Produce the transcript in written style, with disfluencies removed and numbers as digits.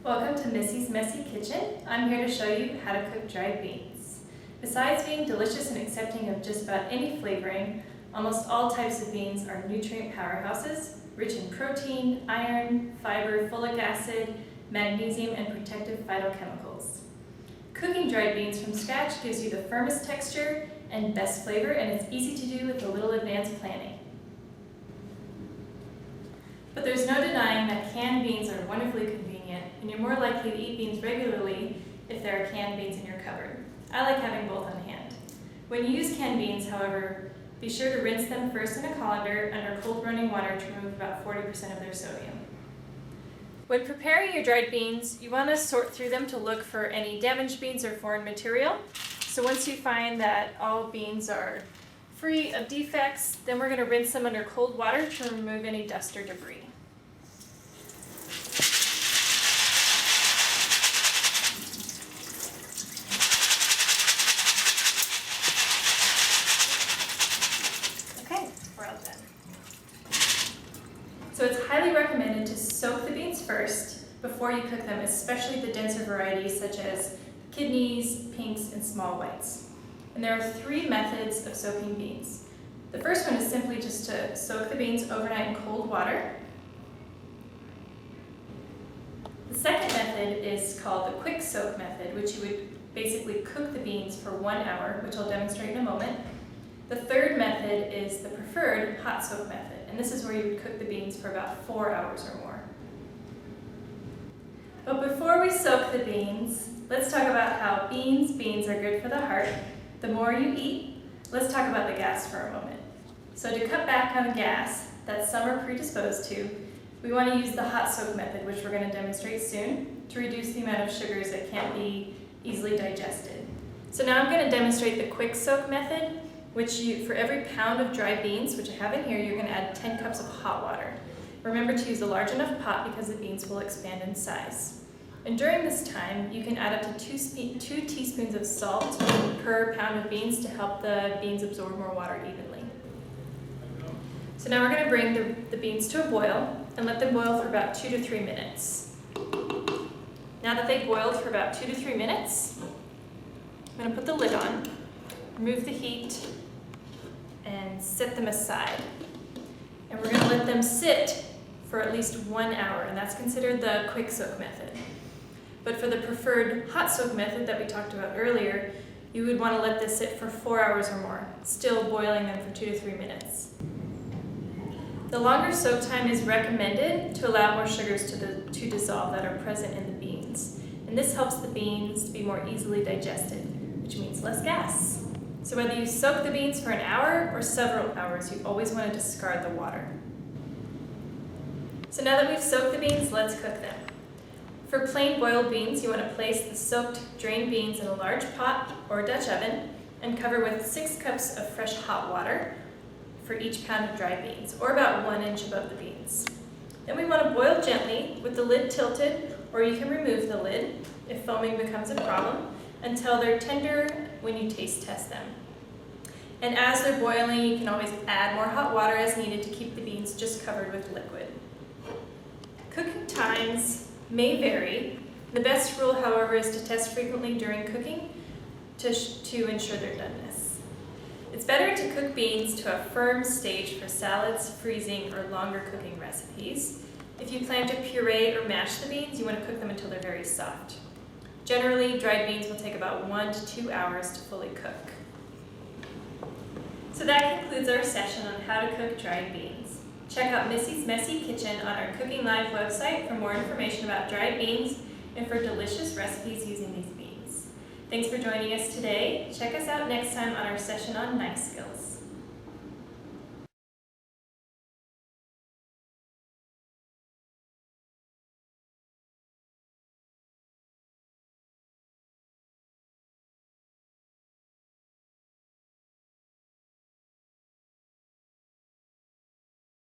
Welcome to Missy's Messy Kitchen. I'm here to show you how to cook dried beans. Besides being delicious and accepting of just about any flavoring, almost all types of beans are nutrient powerhouses, rich in protein, iron, fiber, folic acid, magnesium, and protective phytochemicals. Cooking dried beans from scratch gives you the firmest texture and best flavor, and it's easy to do with a little advanced planning. But there's no denying that canned beans are wonderfully convenient, and you're more likely to eat beans regularly if there are canned beans in your cupboard. I like having both on hand. When you use canned beans, however, be sure to rinse them first in a colander under cold running water to remove about 40% of their sodium. When preparing your dried beans, you want to sort through them to look for any damaged beans or foreign material. So once you find that all beans are free of defects, then we're going to rinse them under cold water to remove any dust or debris. Okay, we're all done. So it's highly recommended to soak the beans first before you cook them, especially the denser varieties such as kidneys, pinks, and small whites. And there are 3 methods of soaking beans. The first one is simply just to soak the beans overnight in cold water. The second method is called the quick soak method, which you would basically cook the beans for 1 hour, which I'll demonstrate in a moment. The third method is the preferred hot soak method, and this is where you would cook the beans for about 4 hours or more. But before we soak the beans, let's talk about how beans are good for the heart. The more you eat, let's talk about the gas for a moment. So to cut back on gas that some are predisposed to, we want to use the hot soak method, which we're going to demonstrate soon, to reduce the amount of sugars that can't be easily digested. So now I'm going to demonstrate the quick soak method, which for every pound of dried beans, which I have in here, you're going to add 10 cups of hot water. Remember to use a large enough pot because the beans will expand in size. And during this time, you can add up to 2 teaspoons of salt per pound of beans to help the beans absorb more water evenly. So now we're going to bring the beans to a boil and let them boil for about 2 to 3 minutes. Now that they've boiled for about 2 to 3 minutes, I'm going to put the lid on, remove the heat, and set them aside. And we're going to let them sit for at least 1 hour, and that's considered the quick soak method. But for the preferred hot soak method that we talked about earlier, you would want to let this sit for 4 hours or more, still boiling them for 2 to 3 minutes. The longer soak time is recommended to allow more sugars to dissolve that are present in the beans. And this helps the beans to be more easily digested, which means less gas. So whether you soak the beans for an hour or several hours, you always want to discard the water. So now that we've soaked the beans, let's cook them. For plain boiled beans, you want to place the soaked, drained beans in a large pot or Dutch oven and cover with 6 cups of fresh hot water for each pound of dried beans, or about 1 inch above the beans. Then we want to boil gently with the lid tilted, or you can remove the lid if foaming becomes a problem, until they're tender when you taste test them. And as they're boiling, you can always add more hot water as needed to keep the beans just covered with liquid. Cooking times may vary. The best rule, however, is to test frequently during cooking to ensure their doneness. It's better to cook beans to a firm stage for salads, freezing, or longer cooking recipes. If you plan to puree or mash the beans, you want to cook them until they're very soft. Generally, dried beans will take about 1 to 2 hours to fully cook. So that concludes our session on how to cook dried beans. Check out Missy's Messy Kitchen on our Cooking Live website for more information about dried beans and for delicious recipes using these beans. Thanks for joining us today. Check us out next time on our session on knife skills.